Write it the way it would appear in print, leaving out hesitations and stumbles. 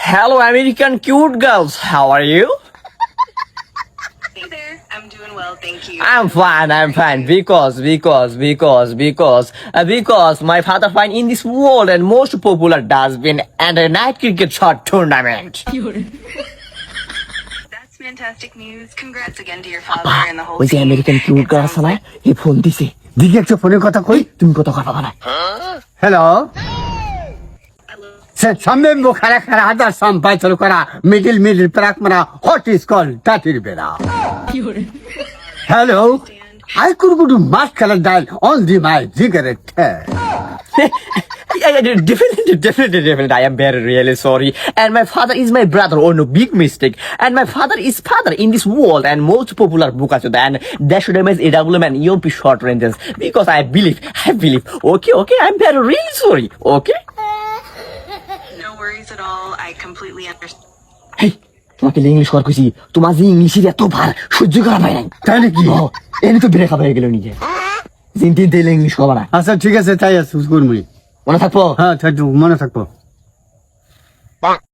Hello, American cute girls. How are you? Hey there, I'm doing well, thank you. I'm fine. Because my father find in this world and most popular dustbin and a night cricket shot tournament. That's fantastic news. Congrats again to your father and the whole ওই যে team. American cute It girl sounds সালা like- এই phone দিছে দিকে একটা ফোনের কথা কই তুমি কত কথা বলা হ্যালো I love- সামনে খারা খারা হাজার সাম্পাই চলো করা মিডিল প্রাক মারা হট ইজ কল টাটির বেড়া hello I could go to muscular dial on the my cigarette. Definitely. I am very really sorry. And my father is my brother. Oh no, big mistake. And my father is father in this world and most popular book also. And that should have AWM and EOP short ranges. Because I believe. Okay, I'm very really sorry. Okay? No worries at all. I completely understand. Hey, তোমাকে English কর কইছি তোমার যে ইংলিশের এত ভার সহ্য করা পাই নাই তাই নাকি? এনে তো বেড়ে খাবার হয়ে গেল নিজে তিন দিলে ইংলিশ কবা না আচ্ছা ঠিক আছে তাই আছে করবি মনে থাকবো হ্যাঁ থাকবো মনে থাকবো